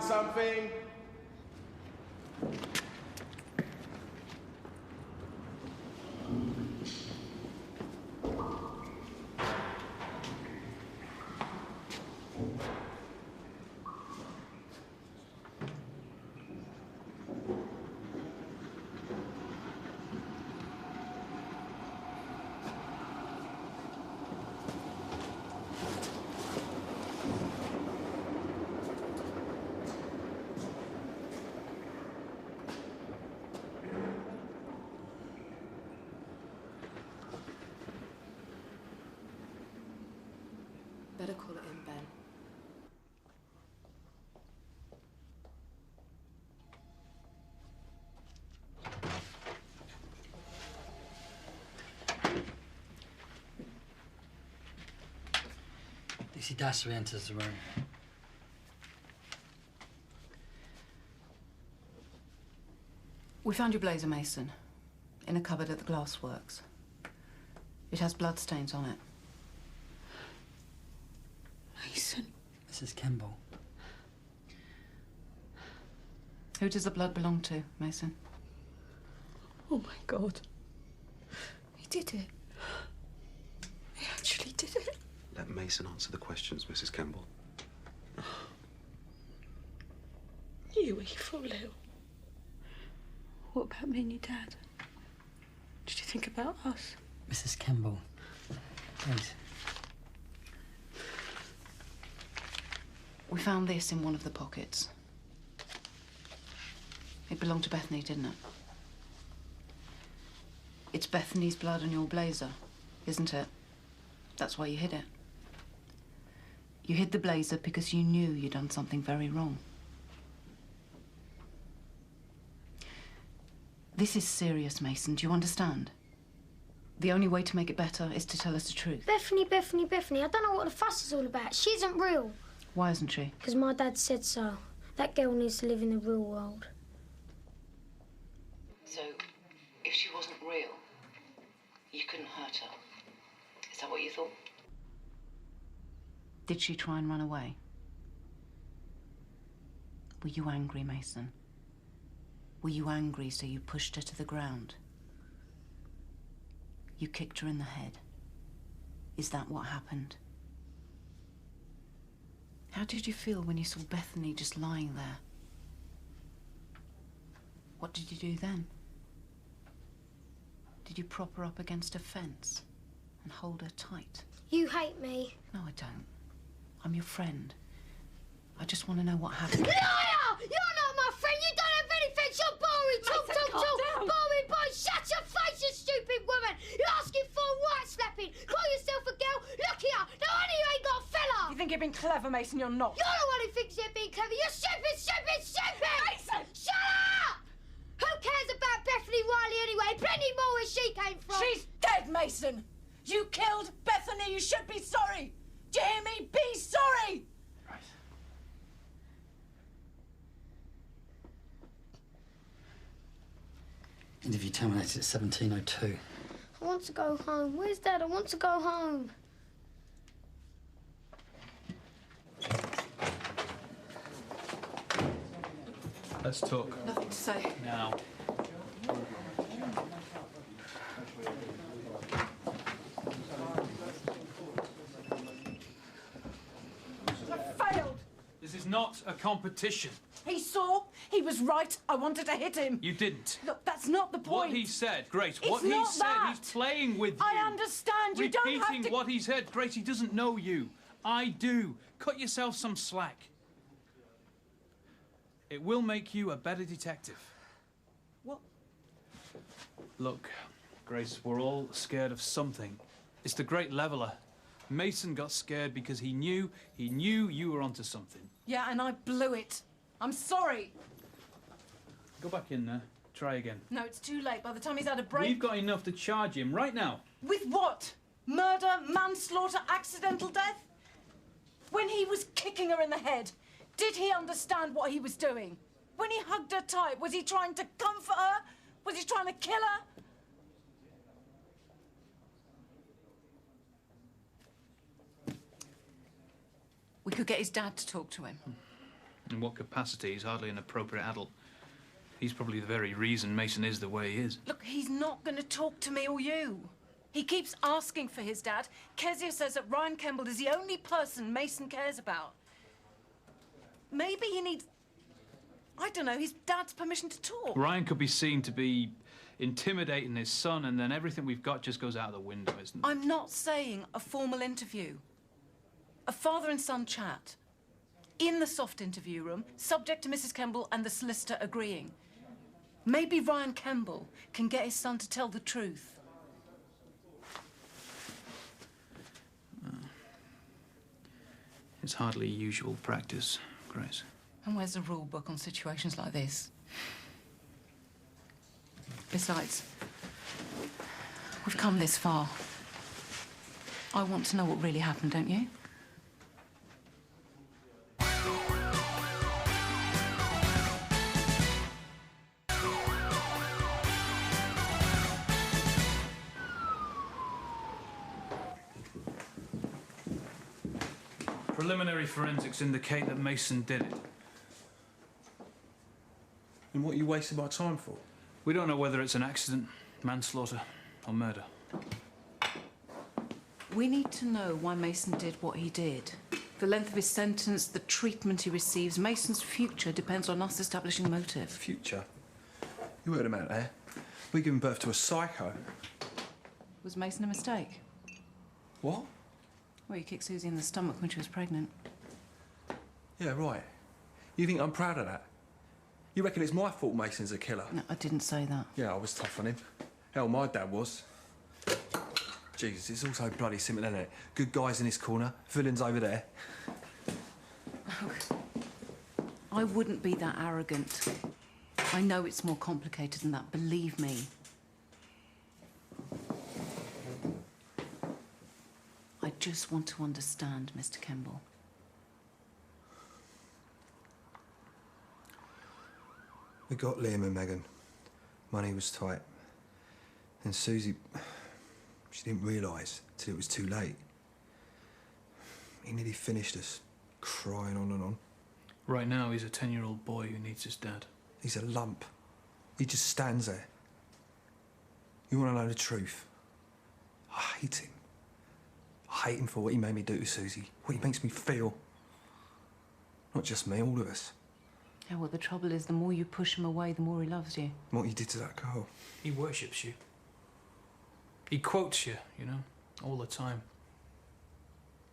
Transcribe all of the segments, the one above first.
find something? Better call it in, Ben. Dixie Dassery enters the room. We found your blazer, Mason, in a cupboard at the glassworks. It has bloodstains on it. Mason. Mrs. Kemble. Who does the blood belong to, Mason? Oh, my God. He did it. He actually did it. Let Mason answer the questions, Mrs. Kemble. You evil little. What about me and your dad? Did you think about us? Mrs. Kemble, please. We found this in one of the pockets. It belonged to Bethany, didn't it? It's Bethany's blood on your blazer, isn't it? That's why you hid it. You hid the blazer because you knew you'd done something very wrong. This is serious, Mason. Do you understand? The only way to make it better is to tell us the truth. Bethany, Bethany, Bethany. I don't know what the fuss is all about. She isn't real. Why isn't she? Because my dad said so. That girl needs to live in the real world. So, if she wasn't real, you couldn't hurt her. Is that what you thought? Did she try and run away? Were you angry, Mason? Were you angry so you pushed her to the ground? You kicked her in the head. Is that what happened? How did you feel when you saw Bethany just lying there? What did you do then? Did you prop her up against a fence and hold her tight? You hate me. No, I don't. I'm your friend. I just want to know what happened. Liar! You're not my friend. You don't have anything. You're boring. Talk. Boring boy. Shut your face, you stupid woman. You're asking for a white slapping. Call yourself a girl. Look here. No wonder you ain't got a fella. You think you've been clever, Mason? You're not. You're the one who thinks you're being clever. You're stupid. Mason! Shut up! Who cares about Bethany Riley anyway? Plenty more where she came from. She's dead, Mason! You killed Bethany! You should be sorry! Do you hear me? Be sorry! Right. Interview terminated at 17:02. I want to go home. Where's Dad? I want to go home. Let's talk. Nothing to say. Now. I failed! This is not a competition. He saw. He was right. I wanted to hit him. You didn't. Look, that's not the point. What he said, Grace, It's what he not said, that. he's playing with you. I understand. You don't have Repeating to... what he said, Grace, he doesn't know you. I do. Cut yourself some slack. It will make you a better detective. What? Look, Grace, we're all scared of something. It's the Great Leveler. Mason got scared because he knew you were onto something. Yeah, and I blew it. I'm sorry. Go back in there. Try again. No, it's too late. By the time he's had a break... We've got enough to charge him right now. With what? Murder, manslaughter, accidental death? When he was kicking her in the head, did he understand what he was doing? When he hugged her tight, was he trying to comfort her? Was he trying to kill her? We could get his dad to talk to him. In what capacity? He's hardly an appropriate adult. He's probably the very reason Mason is the way he is. Look, he's not going to talk to me or you. He keeps asking for his dad. Kezia says that Ryan Kemble is the only person Mason cares about. Maybe he needs, I don't know, his dad's permission to talk. Ryan could be seen to be intimidating his son, and then everything we've got just goes out of the window, isn't it? I'm not saying a formal interview. A father and son chat. In the soft interview room, subject to Mrs. Kemble and the solicitor agreeing. Maybe Ryan Kemble can get his son to tell the truth. It's hardly usual practice, Grace. And where's the rule book on situations like this? Besides, we've come this far. I want to know what really happened, don't you? Preliminary forensics indicate that Mason did it. And what are you wasting my time for? We don't know whether it's an accident, manslaughter, or murder. We need to know why Mason did what he did. The length of his sentence, the treatment he receives. Mason's future depends on us establishing motive. Future? You heard him out there. We're giving birth to a psycho. Was Mason a mistake? What? Well, you kicked Susie in the stomach when she was pregnant. Yeah, right. You think I'm proud of that? You reckon it's my fault Mason's a killer? No, I didn't say that. Yeah, I was tough on him. Hell, my dad was. Jesus, it's all so bloody simple, isn't it? Good guys in this corner, villains over there. I wouldn't be that arrogant. I know it's more complicated than that, believe me. I just want to understand, Mr. Kemble. We got Liam and Megan. Money was tight. And Susie, she didn't realise till it was too late. He nearly finished us, crying on and on. Right now, he's a 10-year-old boy who needs his dad. He's a lump. He just stands there. You want to know the truth? I hate him. I hate him for what he made me do to Susie, what he makes me feel. Not just me, all of us. Yeah, well, the trouble is, the more you push him away, the more he loves you. What he did to that girl. He worships you. He quotes you, you know, all the time.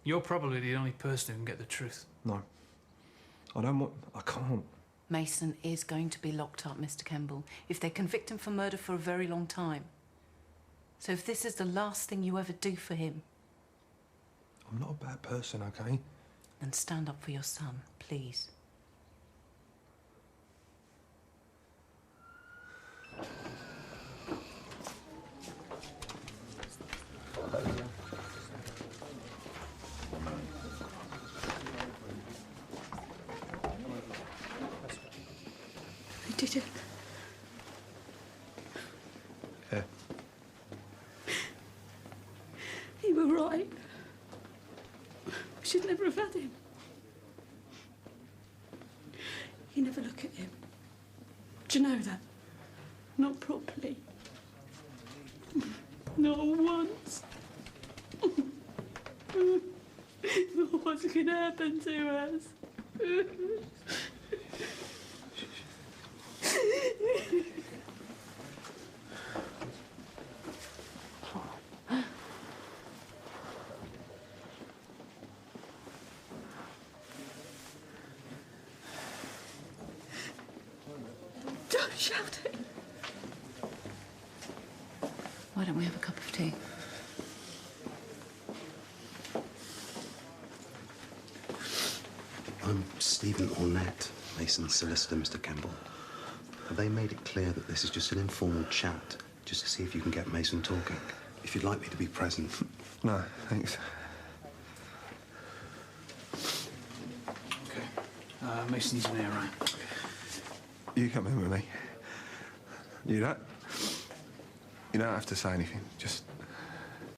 You're probably the only person who can get the truth. No. I can't. Mason is going to be locked up, Mr. Kemble, if they convict him for murder for a very long time. So if this is the last thing you ever do for him... I'm not a bad person, okay? Then stand up for your son, please. I did it. Yeah. You were right. We should never have had him. You never look at him. Do you know that? Not properly. Not once. What's going to happen to us? Don't shout it. Why don't we have a cup of tea? I'm Stephen Ornette, Mason's solicitor, Mr. Kemble. Have they made it clear that this is just an informal chat, just to see if you can get Mason talking? If you'd like me to be present. No, thanks. Okay. Mason's in here, Ryan. Okay. You come in with me. You don't have to say anything. Just